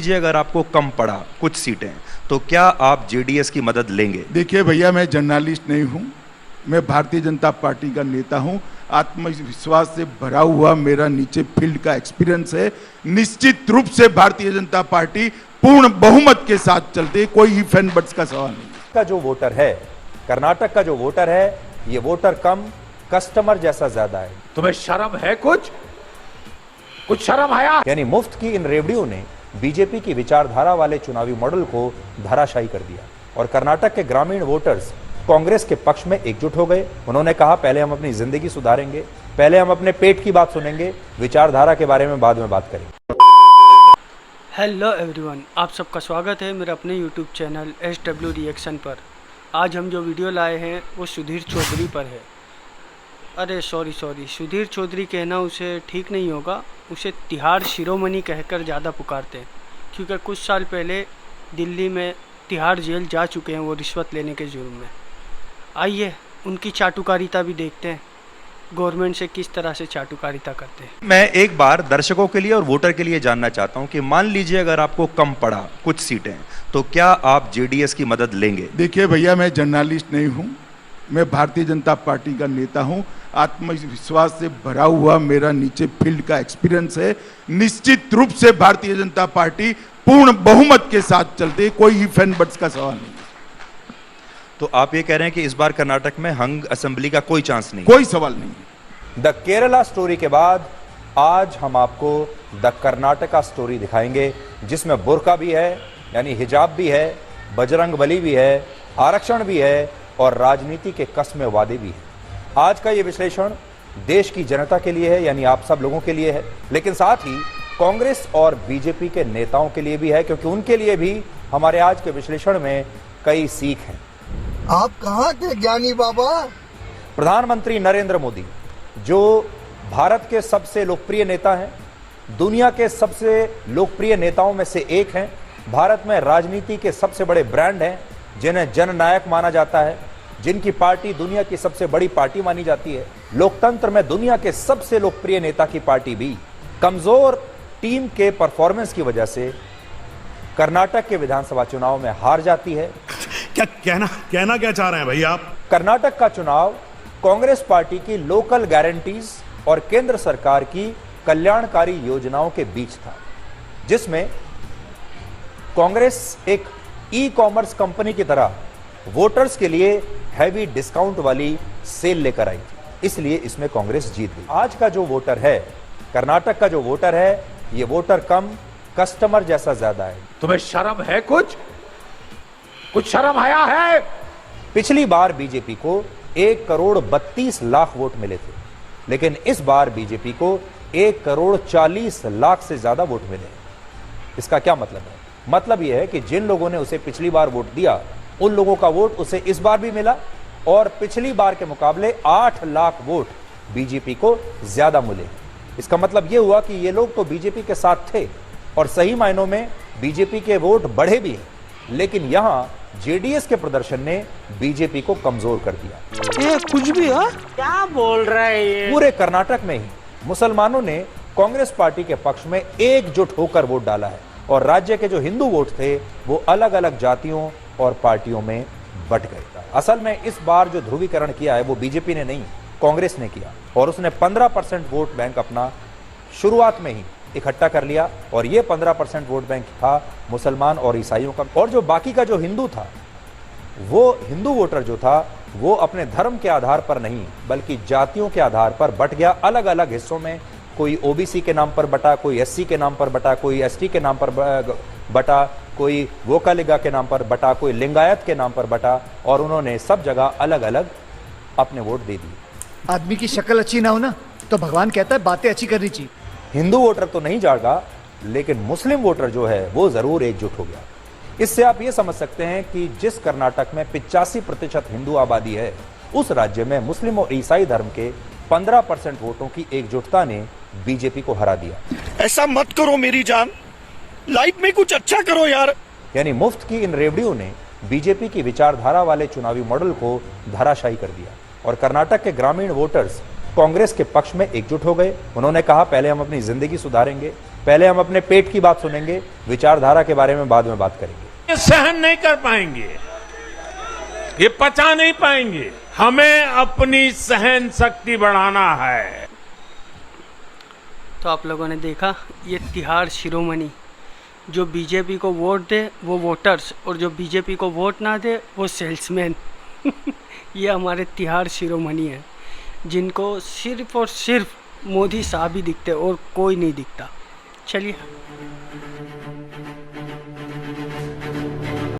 लीजिए, अगर आपको कम पड़ा कुछ सीटें तो क्या आप जेडीएस की मदद लेंगे? देखिए भैया, मैं जर्नलिस्ट नहीं हूं, मैं भारतीय जनता पार्टी का नेता हूं। आत्मविश्वास से भरा हुआ मेरा नीचे फील्ड का एक्सपीरियंस है। निश्चित रूप से भारतीय जनता पार्टी पूर्ण बहुमत के साथ चलती है, कोई इफ एंड बट्स का सवाल नहीं। का जो वोटर है, कर्नाटक का जो वोटर है, ये वोटर कम कस्टमर जैसा ज्यादा है। तुम्हें शर्म है? कुछ शर्म आया? यानी मुफ्त की इन रेवड़ियों ने बीजेपी की विचारधारा वाले चुनावी मॉडल को धराशायी कर दिया और कर्नाटक के ग्रामीण वोटर्स कांग्रेस के पक्ष में एकजुट हो गए। उन्होंने कहा, पहले हम अपनी जिंदगी सुधारेंगे, पहले हम अपने पेट की बात सुनेंगे, विचारधारा के बारे में बाद में बात करेंगे। हेलो एवरीवन, आप सबका स्वागत है मेरे अपने यूट्यूब चैनल SW रिएक्शन पर। आज हम जो वीडियो लाए हैं वो सुधीर चौधरी पर है। अरे सॉरी, सुधीर चौधरी कहना उसे ठीक नहीं होगा, उसे तिहाड़ शिरोमणि कहकर ज़्यादा पुकारते हैं, क्योंकि कुछ साल पहले दिल्ली में तिहाड़ जेल जा चुके हैं वो रिश्वत लेने के जुर्म में। आइए उनकी चाटुकारिता भी देखते हैं, गवर्नमेंट से किस तरह से चाटुकारिता करते हैं। मैं एक बार दर्शकों के लिए और वोटर के लिए जानना चाहता हूं कि मान लीजिए अगर आपको कम पड़ा कुछ सीटें तो क्या आप जेडीएस की मदद लेंगे? देखिए भैया, मैं जर्नलिस्ट नहीं हूं, मैं भारतीय जनता पार्टी का नेता हूं। आत्मविश्वास से भरा हुआ मेरा नीचे फील्ड का एक्सपीरियंस है। निश्चित रूप से भारतीय जनता पार्टी पूर्ण बहुमत के साथ चलती है, कोई इफ एंड बट्स का सवाल नहीं। तो आप ये कह रहे हैं कि इस बार कर्नाटक में हंग असेंबली का कोई चांस नहीं? कोई सवाल नहीं। द केरला स्टोरी के बाद आज हम आपको द कर्नाटका स्टोरी दिखाएंगे, जिसमें बुर्का भी है यानी हिजाब भी है, बजरंगबली भी है, आरक्षण भी है और राजनीति के कसमे वादे भी है। आज का ये विश्लेषण देश की जनता के लिए है, यानी आप सब लोगों के लिए है, लेकिन साथ ही कांग्रेस और बीजेपी के नेताओं के लिए भी है, क्योंकि उनके लिए भी हमारे आज के विश्लेषण में कई सीख हैं। आप कहां थे ज्ञानी बाबा? प्रधानमंत्री नरेंद्र मोदी, जो भारत के सबसे लोकप्रिय नेता हैं, दुनिया के सबसे लोकप्रिय नेताओं में से एक हैं, भारत में राजनीति के सबसे बड़े ब्रांड हैं, जिन्हें जननायक माना जाता है, जिनकी पार्टी दुनिया की सबसे बड़ी पार्टी मानी जाती है, लोकतंत्र में दुनिया के सबसे लोकप्रिय नेता की पार्टी भी कमजोर टीम के परफॉर्मेंस की वजह से कर्नाटक के विधानसभा चुनाव में हार जाती है। क्या कहना क्या चाह रहे हैं भैया आप? कर्नाटक का चुनाव कांग्रेस पार्टी की लोकल गारंटीज और केंद्र सरकार की कल्याणकारी योजनाओं के बीच था, जिसमें कांग्रेस एक ई-कॉमर्स कंपनी की तरह वोटर्स के लिए हैवी डिस्काउंट वाली सेल लेकर आई थी, इसलिए इसमें कांग्रेस जीत गई। आज का जो वोटर है, कर्नाटक का जो वोटर है, ये वोटर कम कस्टमर जैसा ज्यादा है। तुम्हें शर्म है? कुछ शर्म आया है? पिछली बार बीजेपी को 1,32,00,000 वोट मिले थे, लेकिन इस बार बीजेपी को 1,40,00,000 से ज्यादा वोट मिले। इसका क्या मतलब है? मतलब यह है कि जिन लोगों ने उसे पिछली बार वोट दिया, उन लोगों का वोट उसे इस बार भी मिला और पिछली बार के मुकाबले 8 लाख वोट बीजेपी को ज्यादा मिले। इसका मतलब यह हुआ कि ये लोग तो बीजेपी के साथ थे और सही मायनों में बीजेपी के वोट बढ़े भी हैं, लेकिन यहां जेडीएस के प्रदर्शन ने बीजेपी को कमजोर कर दिया। ये कुछ भी है? क्या बोल रहा है ये? पूरे कर्नाटक में ही मुसलमानों ने कांग्रेस पार्टी के पक्ष में एकजुट होकर वोट डाला है और राज्य के जो हिंदू वोट थे वो अलग अलग जातियों और पार्टियों में बट गए। असल में इस बार जो ध्रुवीकरण किया है वो बीजेपी ने नहीं, कांग्रेस ने किया और उसने 15% वोट बैंक अपना शुरुआत में ही इकट्ठा कर लिया और ये 15% वोट बैंक था मुसलमान और ईसाइयों का, और जो बाकी का जो हिंदू था, वो हिंदू वोटर जो था वो अपने धर्म के आधार पर नहीं बल्कि जातियों के आधार पर बट गया अलग अलग हिस्सों में। कोई ओबीसी के नाम पर बटा, कोई एससी के नाम पर बटा, कोई एसटी के नाम पर बटा, कोई वोकालिगा के नाम पर बटा, कोई लिंगायत के नाम पर बटा, और उन्होंने सब जगह अलग अलग अपने वोट दे दिए। आदमी की शक्ल अच्छी ना हो ना तो भगवान कहता है बातें अच्छी करनी चाहिए। हिंदू वोटर तो नहीं जागा, लेकिन मुस्लिम वोटर जो है वो जरूर एकजुट हो गया। इससे आप ये समझ सकते हैं कि जिस कर्नाटक में 85% हिंदू आबादी है, उस राज्य में मुस्लिम और ईसाई धर्म के 15% वोटों की एकजुटता ने बीजेपी को हरा दिया। ऐसा मत करो मेरी जान, लाइफ में कुछ अच्छा करो यार। यानी मुफ्त की इन रेवड़ियों ने बीजेपी की विचारधारा वाले चुनावी मॉडल को धराशायी कर दिया और कर्नाटक के ग्रामीण वोटर्स कांग्रेस के पक्ष में एकजुट हो गए। उन्होंने कहा, पहले हम अपनी जिंदगी सुधारेंगे, पहले हम अपने पेट की बात सुनेंगे, विचारधारा के बारे में बाद में बात करेंगे। ये सहन नहीं कर पाएंगे, ये पचा नहीं पाएंगे। हमें अपनी सहन शक्ति बढ़ाना है। तो आप लोगों ने देखा, ये तिहाड़ शिरोमणि, जो बीजेपी को वोट दे वो वोटर्स, और जो बीजेपी को वोट ना दे वो सेल्समैन। ये हमारे तिहाड़ शिरोमणि हैं, जिनको सिर्फ और सिर्फ मोदी साहब ही दिखते और कोई नहीं दिखता। चलिए